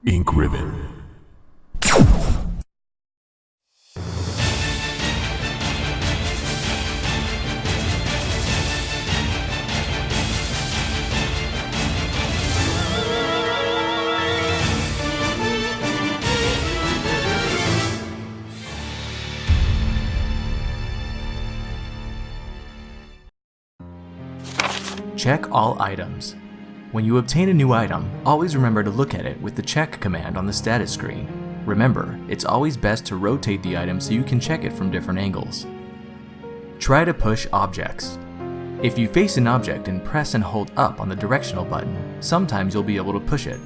Ink ribbon. Check all items. When you obtain a new item, always remember to look at it with the check command on the status screen. Remember, it's always best to rotate the item so you can check it from different angles. Try to push objects. If you face an object and press and hold up on the directional button, sometimes you'll be able to push it.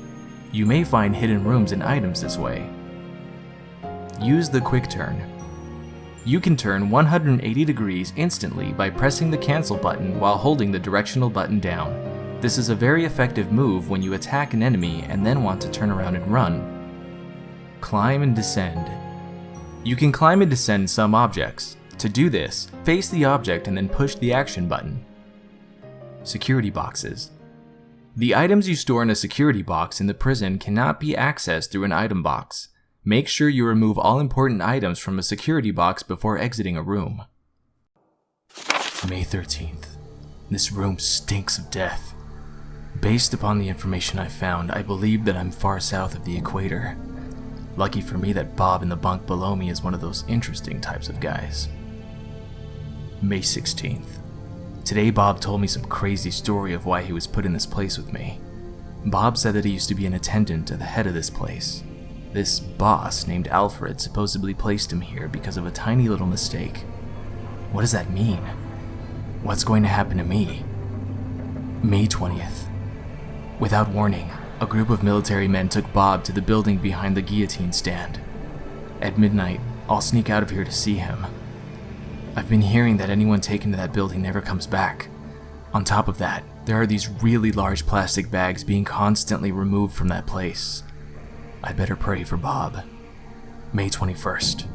You may find hidden rooms and items this way. Use the quick turn. You can turn 180 degrees instantly by pressing the cancel button while holding the directional button down. This is a very effective move when you attack an enemy and then want to turn around and run. Climb and descend. You can climb and descend some objects. To do this, face the object and then push the action button. Security boxes. The items you store in a security box in the prison cannot be accessed through an item box. Make sure you remove all important items from a security box before exiting a room. May 13th. This room stinks of death. Based upon the information I found, I believe that I'm far south of the equator. Lucky for me that Bob in the bunk below me is one of those interesting types of guys. May 16th. Today Bob told me some crazy story of why he was put in this place with me. Bob said that he used to be an attendant at the head of this place. This boss named Alfred supposedly placed him here because of a tiny little mistake. What does that mean? What's going to happen to me? May 20th. Without warning, a group of military men took Bob to the building behind the guillotine stand. At midnight, I'll sneak out of here to see him. I've been hearing that anyone taken to that building never comes back. On top of that, there are these really large plastic bags being constantly removed from that place. I better pray for Bob. May 21st.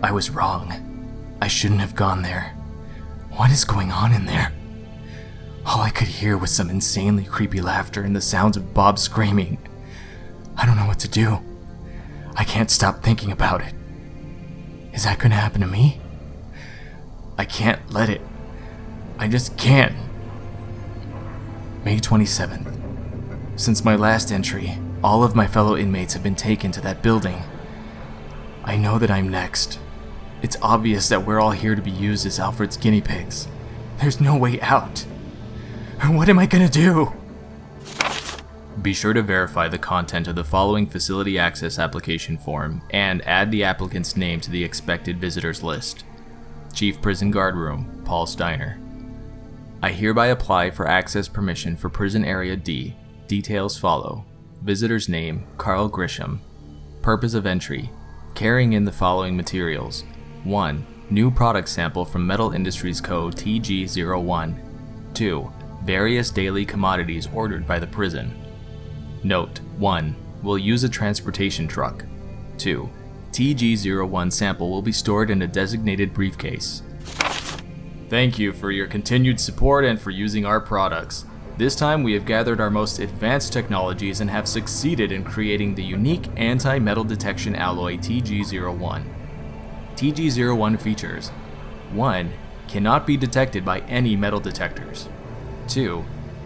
I was wrong. I shouldn't have gone there. What is going on in there? All I could hear was some insanely creepy laughter and the sounds of Bob screaming. I don't know what to do. I can't stop thinking about it. Is that going to happen to me? I can't let it. I just can't. May 27th. Since my last entry, all of my fellow inmates have been taken to that building. I know that I'm next. It's obvious that we're all here to be used as Alfred's guinea pigs. There's no way out. What am I gonna do? Be sure to verify the content of the following facility access application form and add the applicant's name to the expected visitors list. Chief Prison Guard Room, Paul Steiner. I hereby apply for access permission for Prison Area D. Details follow. Visitor's name, Carl Grisham. Purpose of entry, carrying in the following materials. 1. New product sample from Metal Industries Co. TG01. 2. Various daily commodities ordered by the prison. Note: 1. Will use a transportation truck. 2. TG01 sample will be stored in a designated briefcase. Thank you for your continued support and for using our products. This time we have gathered our most advanced technologies and have succeeded in creating the unique anti-metal detection alloy TG01. TG01 features: 1. Cannot be detected by any metal detectors. 2.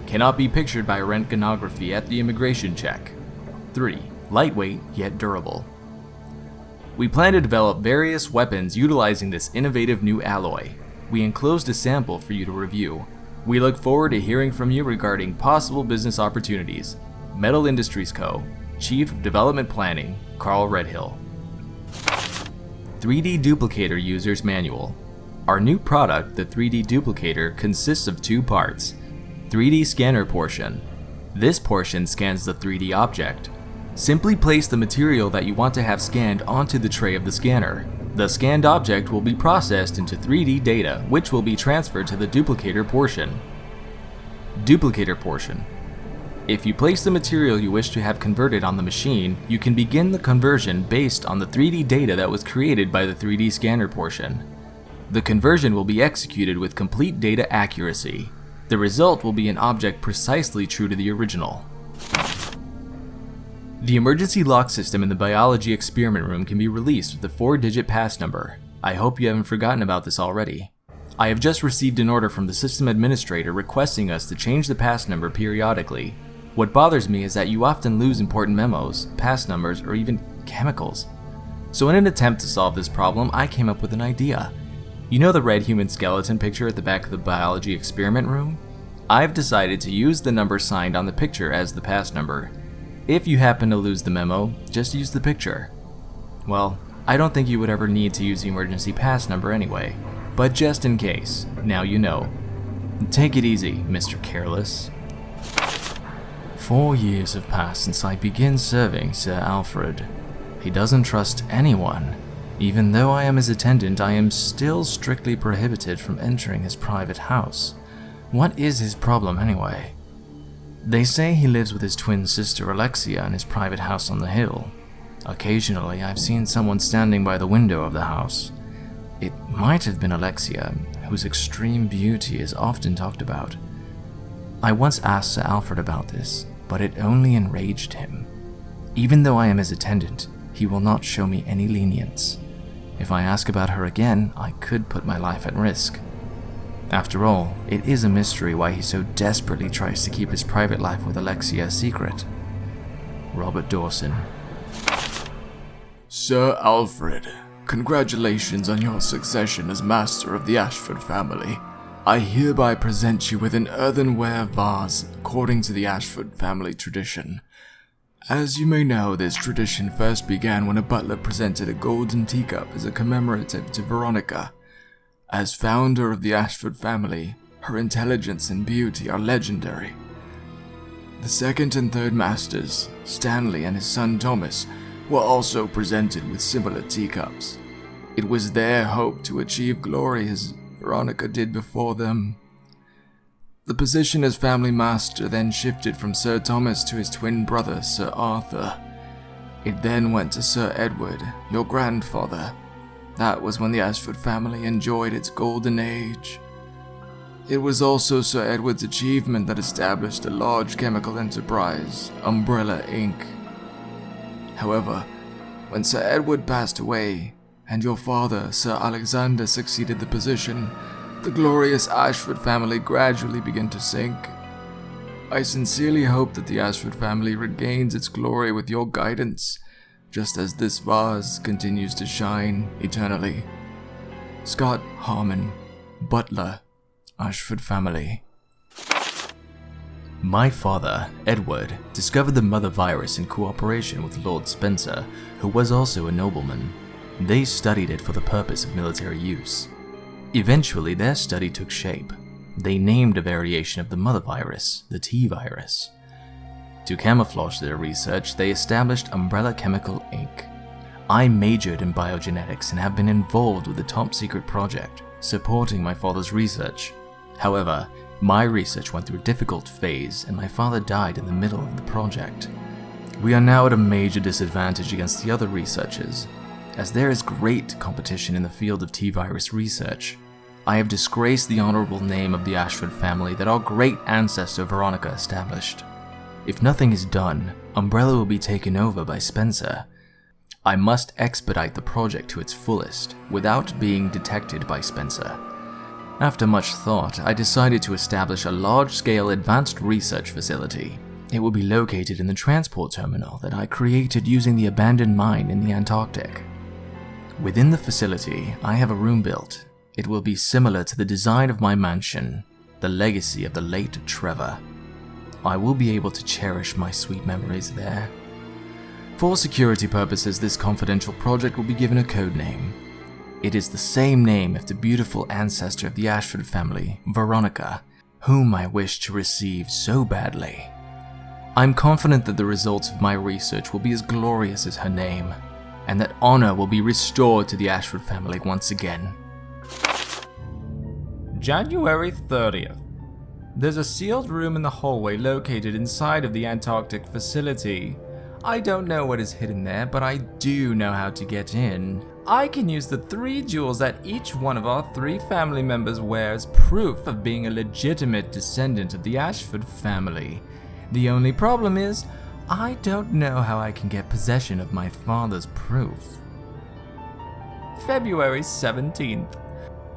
Cannot be pictured by rentgenography at the immigration check. 3. Lightweight yet durable. We plan to develop various weapons utilizing this innovative new alloy. We enclosed a sample for you to review. We look forward to hearing from you regarding possible business opportunities. Metal Industries Co. Chief of Development Planning, Carl Redhill. 3D Duplicator User's Manual. Our new product, the 3D Duplicator, consists of two parts. 3D Scanner portion. This portion scans the 3D object. Simply place the material that you want to have scanned onto the tray of the scanner. The scanned object will be processed into 3D data, which will be transferred to the duplicator portion. Duplicator portion. If you place the material you wish to have converted on the machine, you can begin the conversion based on the 3D data that was created by the 3D scanner portion. The conversion will be executed with complete data accuracy. The result will be an object precisely true to the original. The emergency lock system in the biology experiment room can be released with a 4-digit pass number. I hope you haven't forgotten about this already. I have just received an order from the system administrator requesting us to change the pass number periodically. What bothers me is that you often lose important memos, pass numbers, or even chemicals. So in an attempt to solve this problem, I came up with an idea. You know the red human skeleton picture at the back of the biology experiment room? I've decided to use the number signed on the picture as the pass number. If you happen to lose the memo, just use the picture. Well, I don't think you would ever need to use the emergency pass number anyway, but just in case, now you know. Take it easy, Mr. Careless. 4 years have passed since I began serving Sir Alfred. He doesn't trust anyone. Even though I am his attendant, I am still strictly prohibited from entering his private house. What is his problem anyway? They say he lives with his twin sister Alexia in his private house on the hill. Occasionally, I've seen someone standing by the window of the house. It might have been Alexia, whose extreme beauty is often talked about. I once asked Sir Alfred about this, but it only enraged him. Even though I am his attendant, he will not show me any lenience. If I ask about her again, I could put my life at risk. After all, it is a mystery why he so desperately tries to keep his private life with Alexia a secret. Robert Dawson. Sir Alfred, congratulations on your succession as master of the Ashford family. I hereby present you with an earthenware vase according to the Ashford family tradition. As you may know, this tradition first began when a butler presented a golden teacup as a commemorative to Veronica. As founder of the Ashford family, her intelligence and beauty are legendary. The second and third masters, Stanley and his son Thomas, were also presented with similar teacups. It was their hope to achieve glory as Veronica did before them. The position as family master then shifted from Sir Thomas to his twin brother, Sir Arthur. It then went to Sir Edward, your grandfather. That was when the Ashford family enjoyed its golden age. It was also Sir Edward's achievement that established a large chemical enterprise, Umbrella Inc. However, when Sir Edward passed away, and your father, Sir Alexander, succeeded the position, the glorious Ashford family gradually began to sink. I sincerely hope that the Ashford family regains its glory with your guidance, just as this vase continues to shine eternally. Scott Harmon, Butler, Ashford family. My father, Edward, discovered the mother virus in cooperation with Lord Spencer, who was also a nobleman. They studied it for the purpose of military use. Eventually, their study took shape. They named a variation of the mother virus, the T virus. To camouflage their research, they established Umbrella Chemical Inc. I majored in biogenetics and have been involved with the top-secret project, supporting my father's research. However, my research went through a difficult phase and my father died in the middle of the project. We are now at a major disadvantage against the other researchers, as there is great competition in the field of T-virus research. I have disgraced the honorable name of the Ashford family that our great ancestor Veronica established. If nothing is done, Umbrella will be taken over by Spencer. I must expedite the project to its fullest, without being detected by Spencer. After much thought, I decided to establish a large-scale advanced research facility. It will be located in the transport terminal that I created using the abandoned mine in the Antarctic. Within the facility, I have a room built. It will be similar to the design of my mansion, the legacy of the late Trevor. I will be able to cherish my sweet memories there. For security purposes, this confidential project will be given a code name. It is the same name of the beautiful ancestor of the Ashford family, Veronica, whom I wish to receive so badly. I'm confident that the results of my research will be as glorious as her name, and that honor will be restored to the Ashford family once again. January 30th. There's a sealed room in the hallway located inside of the Antarctic facility. I don't know what is hidden there, but I do know how to get in. I can use the 3 jewels that each one of our 3 family members wears, proof of being a legitimate descendant of the Ashford family. The only problem is, I don't know how I can get possession of my father's proof. February 17th.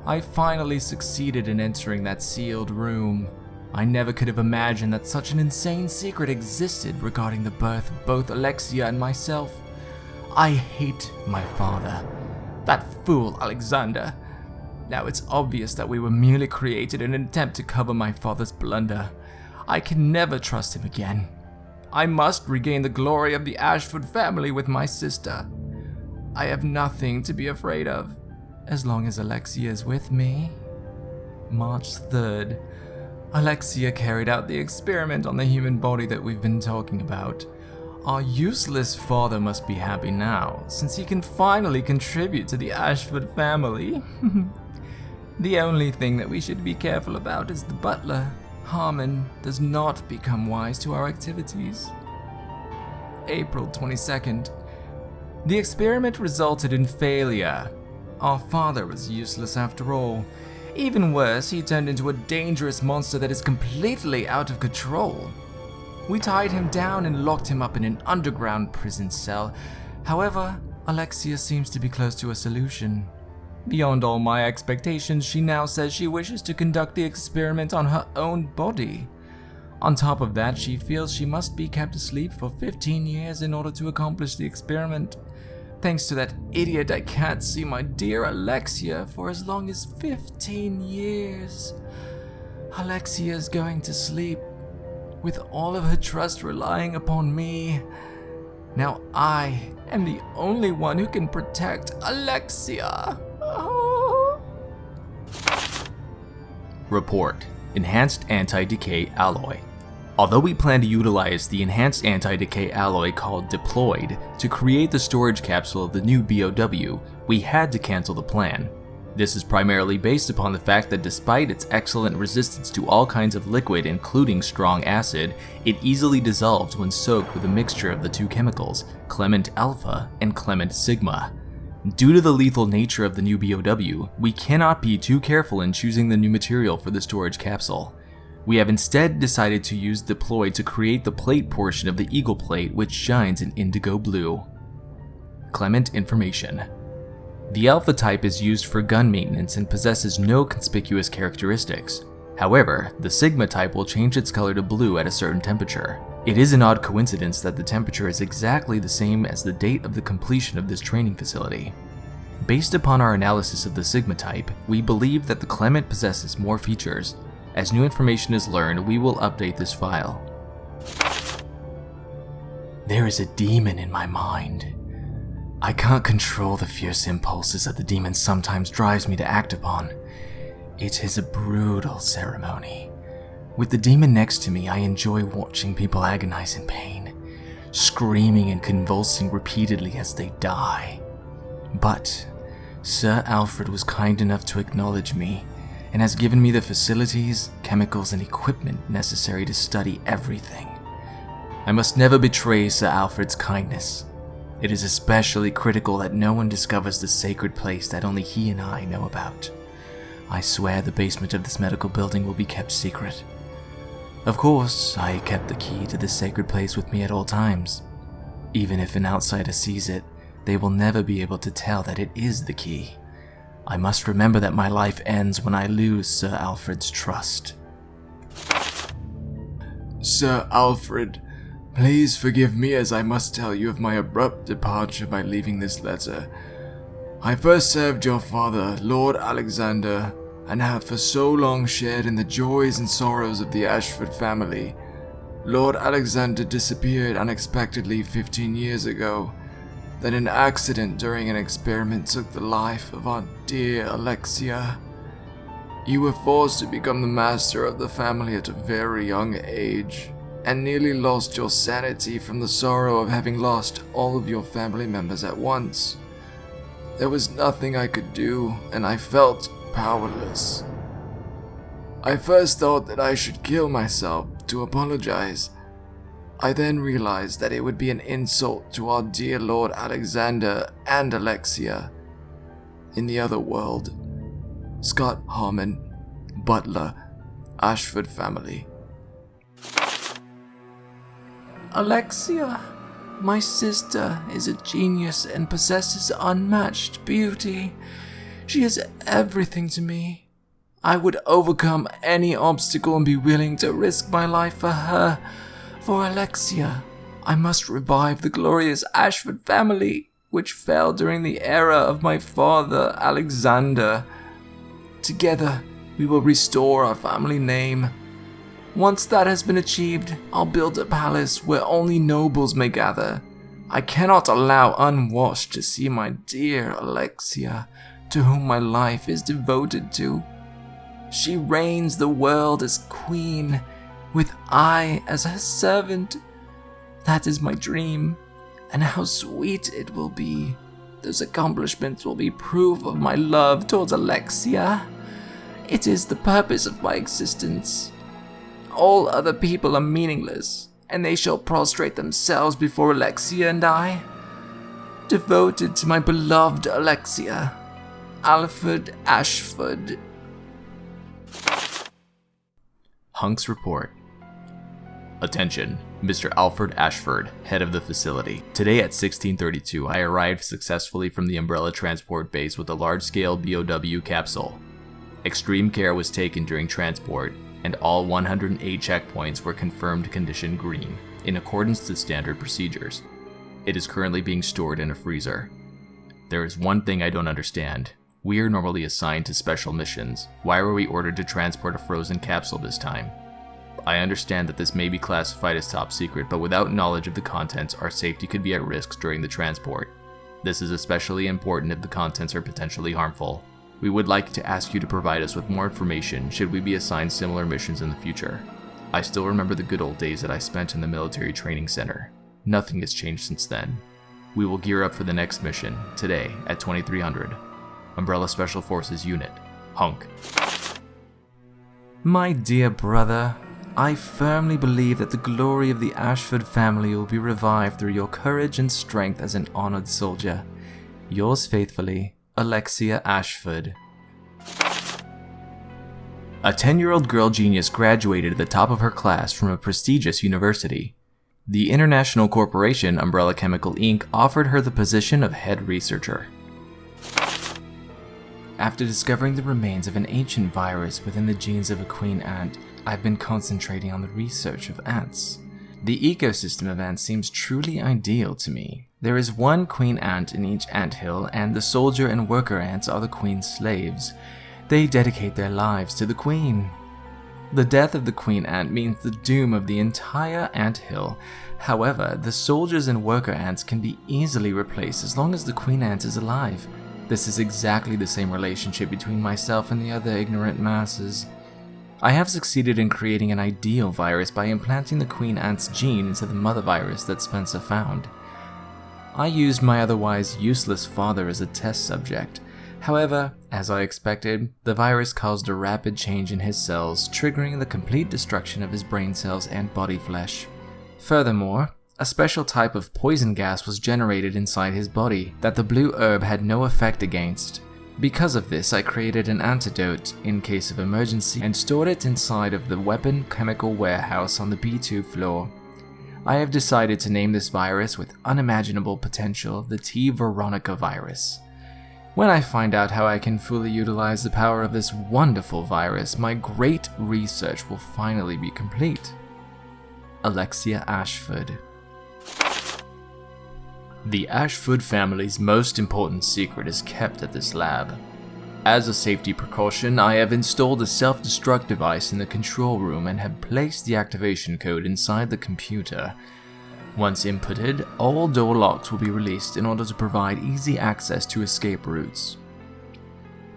I finally succeeded in entering that sealed room. I never could have imagined that such an insane secret existed regarding the birth of both Alexia and myself. I hate my father. That fool Alexander. Now it's obvious that we were merely created in an attempt to cover my father's blunder. I can never trust him again. I must regain the glory of the Ashford family with my sister. I have nothing to be afraid of, as long as Alexia is with me. March 3rd. Alexia carried out the experiment on the human body that we've been talking about. Our useless father must be happy now, since he can finally contribute to the Ashford family. The only thing that we should be careful about is the butler. Harmon does not become wise to our activities. April 22nd. The experiment resulted in failure. Our father was useless after all. Even worse, he turned into a dangerous monster that is completely out of control. We tied him down and locked him up in an underground prison cell. However, Alexia seems to be close to a solution. Beyond all my expectations, she now says she wishes to conduct the experiment on her own body. On top of that, she feels she must be kept asleep for 15 years in order to accomplish the experiment. Thanks to that idiot, I can't see my dear Alexia for as long as 15 years. Alexia is going to sleep, with all of her trust relying upon me. Now I am the only one who can protect Alexia. Oh. Report: Enhanced Anti-Decay Alloy. Although we plan to utilize the enhanced anti-decay alloy called Deployed to create the storage capsule of the new BOW, we had to cancel the plan. This is primarily based upon the fact that despite its excellent resistance to all kinds of liquid including strong acid, it easily dissolves when soaked with a mixture of the two chemicals, Clement Alpha and Clement Sigma. Due to the lethal nature of the new BOW, we cannot be too careful in choosing the new material for the storage capsule. We have instead decided to use Deployed to create the plate portion of the Eagle plate, which shines in indigo blue. Clement information. The Alpha type is used for gun maintenance and possesses no conspicuous characteristics. However, the Sigma type will change its color to blue at a certain temperature. It is an odd coincidence that the temperature is exactly the same as the date of the completion of this training facility. Based upon our analysis of the Sigma type, we believe that the Clement possesses more features. As new information is learned, we will update this file. There is a demon in my mind. I can't control the fierce impulses that the demon sometimes drives me to act upon. It is a brutal ceremony. With the demon next to me, I enjoy watching people agonize in pain, screaming and convulsing repeatedly as they die. But Sir Alfred was kind enough to acknowledge me, and has given me the facilities, chemicals, and equipment necessary to study everything. I must never betray Sir Alfred's kindness. It is especially critical that no one discovers the sacred place that only he and I know about. I swear the basement of this medical building will be kept secret. Of course, I kept the key to this sacred place with me at all times. Even if an outsider sees it, they will never be able to tell that it is the key. I must remember that my life ends when I lose Sir Alfred's trust. Sir Alfred, please forgive me as I must tell you of my abrupt departure by leaving this letter. I first served your father, Lord Alexander, and have for so long shared in the joys and sorrows of the Ashford family. Lord Alexander disappeared unexpectedly 15 years ago. Then an accident during an experiment took the life of our dear Alexia. You were forced to become the master of the family at a very young age, and nearly lost your sanity from the sorrow of having lost all of your family members at once. There was nothing I could do, and I felt powerless. I first thought that I should kill myself to apologize. I then realized that it would be an insult to our dear Lord Alexander and Alexia. In the other world, Scott Harmon, Butler, Ashford family. Alexia, my sister is a genius and possesses unmatched beauty. She is everything to me. I would overcome any obstacle and be willing to risk my life for her. For Alexia, I must revive the glorious Ashford family, which fell during the era of my father, Alexander. Together, we will restore our family name. Once that has been achieved, I'll build a palace where only nobles may gather. I cannot allow unwashed to see my dear Alexia, to whom my life is devoted to. She reigns the world as queen, with I as her servant. That is my dream, and how sweet it will be. Those accomplishments will be proof of my love towards Alexia. It is the purpose of my existence. All other people are meaningless, and they shall prostrate themselves before Alexia and I. Devoted to my beloved Alexia, Alfred Ashford. HUNK'S report. Attention, Mr. Alfred Ashford, head of the facility. Today at 1632, I arrived successfully from the Umbrella transport base with a large-scale BOW capsule. Extreme care was taken during transport, and all 108 checkpoints were confirmed condition green, in accordance to standard procedures. It is currently being stored in a freezer. There is one thing I don't understand. We are normally assigned to special missions. Why were we ordered to transport a frozen capsule this time? I understand that this may be classified as top secret, but without knowledge of the contents, our safety could be at risk during the transport. This is especially important if the contents are potentially harmful. We would like to ask you to provide us with more information should we be assigned similar missions in the future. I still remember the good old days that I spent in the military training center. Nothing has changed since then. We will gear up for the next mission, today at 2300. Umbrella Special Forces Unit, HUNK. My dear brother, I firmly believe that the glory of the Ashford family will be revived through your courage and strength as an honored soldier. Yours faithfully, Alexia Ashford. A 10-year-old girl genius graduated at the top of her class from a prestigious university. The international corporation Umbrella Chemical Inc. offered her the position of head researcher. After discovering the remains of an ancient virus within the genes of a queen ant, I've been concentrating on the research of ants. The ecosystem of ants seems truly ideal to me. There is one queen ant in each anthill, and the soldier and worker ants are the queen's slaves. They dedicate their lives to the queen. The death of the queen ant means the doom of the entire anthill. However, the soldiers and worker ants can be easily replaced as long as the queen ant is alive. This is exactly the same relationship between myself and the other ignorant masses. I have succeeded in creating an ideal virus by implanting the queen ant's gene into the mother virus that Spencer found. I used my otherwise useless father as a test subject. However, as I expected, the virus caused a rapid change in his cells, triggering the complete destruction of his brain cells and body flesh. Furthermore, a special type of poison gas was generated inside his body that the blue herb had no effect against. Because of this, I created an antidote in case of emergency and stored it inside of the weapon chemical warehouse on the B2 floor. I have decided to name this virus with unimaginable potential the T. Veronica virus. When I find out how I can fully utilize the power of this wonderful virus, my great research will finally be complete. Alexia Ashford. The Ashford family's most important secret is kept at this lab. As a safety precaution, I have installed a self-destruct device in the control room and have placed the activation code inside the computer. Once inputted, all door locks will be released in order to provide easy access to escape routes.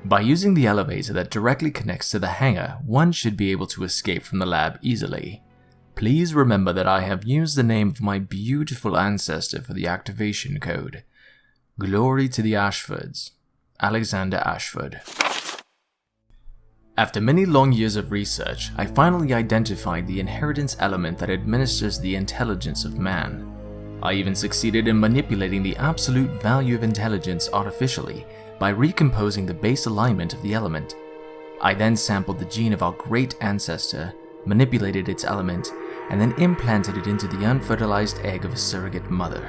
By using the elevator that directly connects to the hangar, one should be able to escape from the lab easily. Please remember that I have used the name of my beautiful ancestor for the activation code. Glory to the Ashfords. Alexander Ashford. After many long years of research, I finally identified the inheritance element that administers the intelligence of man. I even succeeded in manipulating the absolute value of intelligence artificially by recomposing the base alignment of the element. I then sampled the gene of our great ancestor, manipulated its element, and then implanted it into the unfertilized egg of a surrogate mother.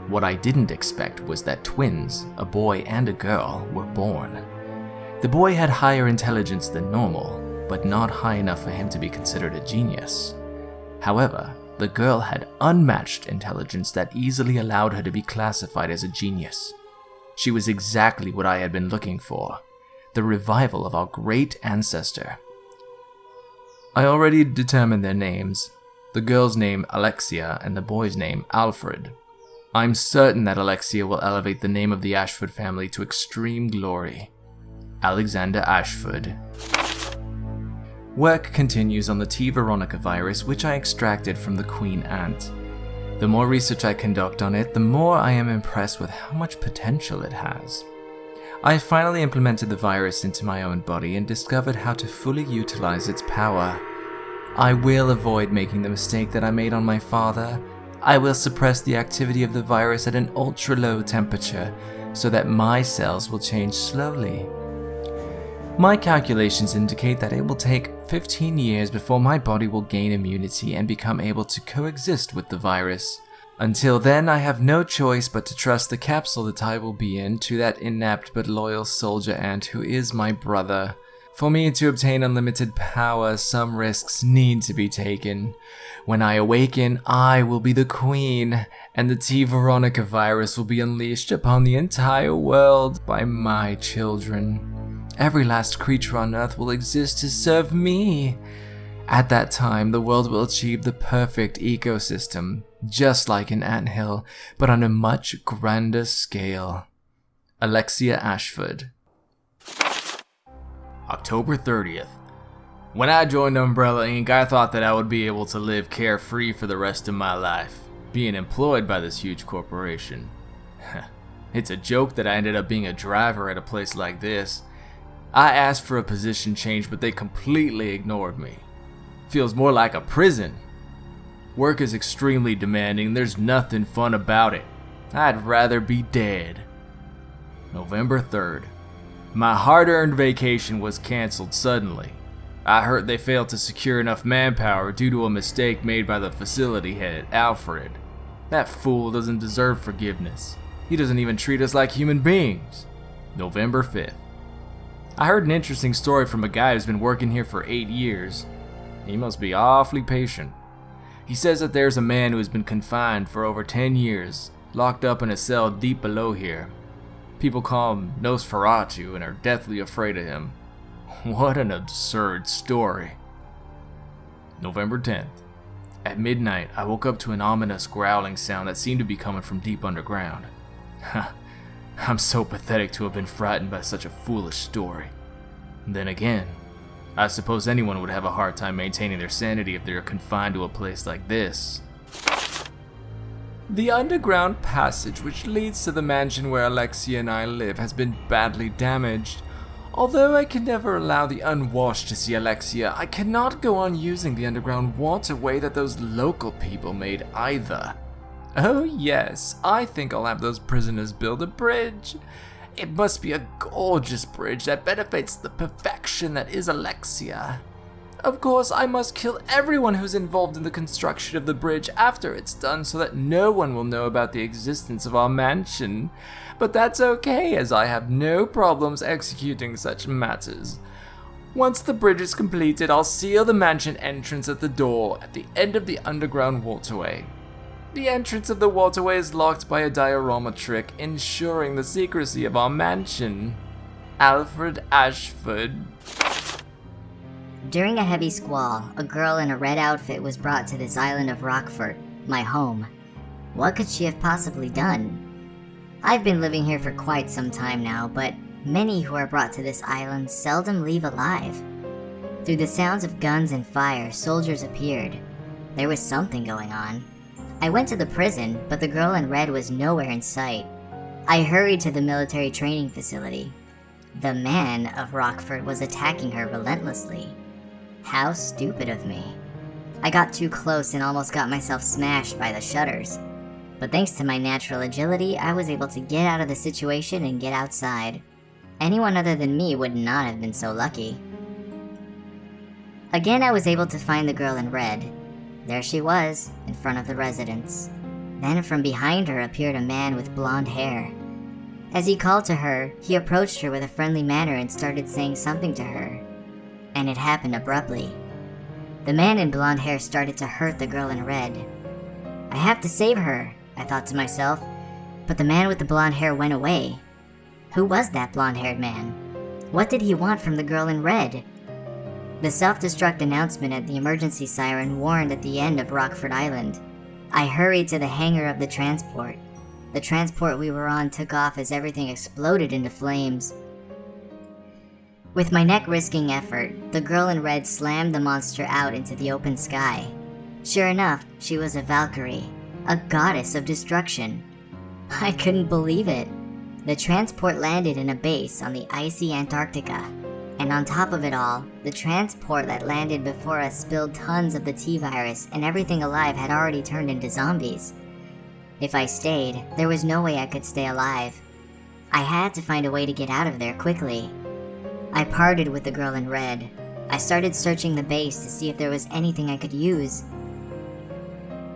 What I didn't expect was that twins, a boy and a girl, were born. The boy had higher intelligence than normal, but not high enough for him to be considered a genius. However, the girl had unmatched intelligence that easily allowed her to be classified as a genius. She was exactly what I had been looking for, the revival of our great ancestor. I already determined their names, the girl's name Alexia and the boy's name Alfred. I'm certain that Alexia will elevate the name of the Ashford family to extreme glory. Alexander Ashford. Work continues on the T. Veronica virus, which I extracted from the queen ant. The more research I conduct on it, the more I am impressed with how much potential it has. I finally implemented the virus into my own body and discovered how to fully utilize its power. I will avoid making the mistake that I made on my father. I will suppress the activity of the virus at an ultra-low temperature so that my cells will change slowly. My calculations indicate that it will take 15 years before my body will gain immunity and become able to coexist with the virus. Until then, I have no choice but to trust the capsule that I will be in to that inept but loyal soldier ant who is my brother. For me to obtain unlimited power, some risks need to be taken. When I awaken, I will be the queen, and the T. Veronica virus will be unleashed upon the entire world by my children. Every last creature on Earth will exist to serve me. At that time, the world will achieve the perfect ecosystem, just like an anthill, but on a much grander scale. Alexia Ashford. October 30th. When I joined Umbrella Inc., I thought that I would be able to live carefree for the rest of my life, being employed by this huge corporation. It's a joke that I ended up being a driver at a place like this. I asked for a position change, but they completely ignored me. Feels more like a prison. Work is extremely demanding, there's nothing fun about it. I'd rather be dead. November 3rd. My hard-earned vacation was cancelled suddenly. I heard they failed to secure enough manpower due to a mistake made by the facility head, Alfred. That fool doesn't deserve forgiveness. He doesn't even treat us like human beings. November 5th. I heard an interesting story from a guy who's been working here for 8 years. He must be awfully patient. He says that there's a man who has been confined for over 10 years, locked up in a cell deep below here. People call him Nosferatu and are deathly afraid of him. What an absurd story. November 10th. At midnight, I woke up to an ominous growling sound that seemed to be coming from deep underground. I'm so pathetic to have been frightened by such a foolish story. Then again, I suppose anyone would have a hard time maintaining their sanity if they are confined to a place like this. The underground passage which leads to the mansion where Alexia and I live has been badly damaged. Although I can never allow the unwashed to see Alexia, I cannot go on using the underground waterway that those local people made either. Oh yes, I think I'll have those prisoners build a bridge. It must be a gorgeous bridge that benefits the perfection that is Alexia. Of course, I must kill everyone who's involved in the construction of the bridge after it's done so that no one will know about the existence of our mansion. But that's okay, as I have no problems executing such matters. Once the bridge is completed, I'll seal the mansion entrance at the door at the end of the underground waterway. The entrance of the waterway is locked by a diorama trick, ensuring the secrecy of our mansion. Alfred Ashford. During a heavy squall, a girl in a red outfit was brought to this island of Rockford, my home. What could she have possibly done? I've been living here for quite some time now, but many who are brought to this island seldom leave alive. Through the sounds of guns and fire, soldiers appeared. There was something going on. I went to the prison, but the girl in red was nowhere in sight. I hurried to the military training facility. The man of Rockford was attacking her relentlessly. How stupid of me. I got too close and almost got myself smashed by the shutters. But thanks to my natural agility, I was able to get out of the situation and get outside. Anyone other than me would not have been so lucky. Again, I was able to find the girl in red. There she was, in front of the residence. Then from behind her appeared a man with blonde hair. As he called to her, he approached her with a friendly manner and started saying something to her. And it happened abruptly. The man in blonde hair started to hurt the girl in red. I have to save her, I thought to myself, but the man with the blonde hair went away. Who was that blonde-haired man? What did he want from the girl in red? The self-destruct announcement at the emergency siren warned at the end of Rockford Island. I hurried to the hangar of the transport. The transport we were on took off as everything exploded into flames. With my neck-risking effort, the girl in red slammed the monster out into the open sky. Sure enough, she was a Valkyrie, a goddess of destruction. I couldn't believe it. The transport landed in a base on the icy Antarctica, and on top of it all, the transport that landed before us spilled tons of the T-virus, and everything alive had already turned into zombies. If I stayed, there was no way I could stay alive. I had to find a way to get out of there quickly. I parted with the girl in red. I started searching the base to see if there was anything I could use.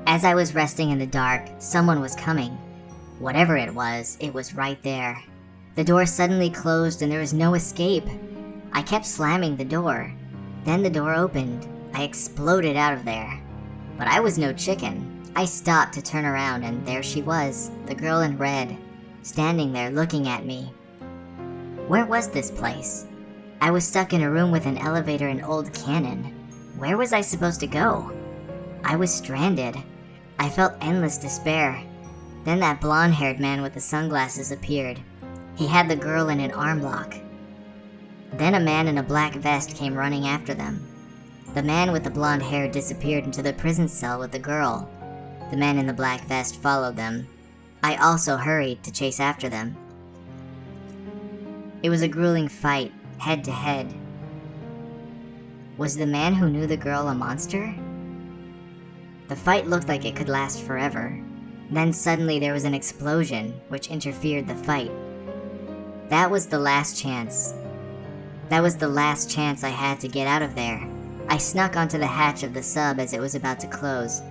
As I was resting in the dark, someone was coming. Whatever it was right there. The door suddenly closed and there was no escape. I kept slamming the door. Then the door opened. I exploded out of there. But I was no chicken. I stopped to turn around and there she was, the girl in red, standing there looking at me. Where was this place? I was stuck in a room with an elevator and old cannon. Where was I supposed to go? I was stranded. I felt endless despair. Then that blonde-haired man with the sunglasses appeared. He had the girl in an arm lock. Then a man in a black vest came running after them. The man with the blonde hair disappeared into the prison cell with the girl. The man in the black vest followed them. I also hurried to chase after them. It was a grueling fight, head to head. Was the man who knew the girl a monster? The fight looked like it could last forever. Then suddenly there was an explosion, which interfered the fight. That was the last chance. That was the last chance I had to get out of there. I snuck onto the hatch of the sub as it was about to close.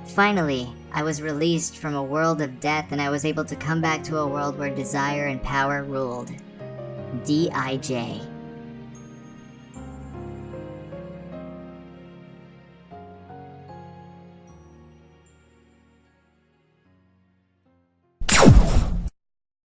Finally, I was released from a world of death and I was able to come back to a world where desire and power ruled. D.I.J.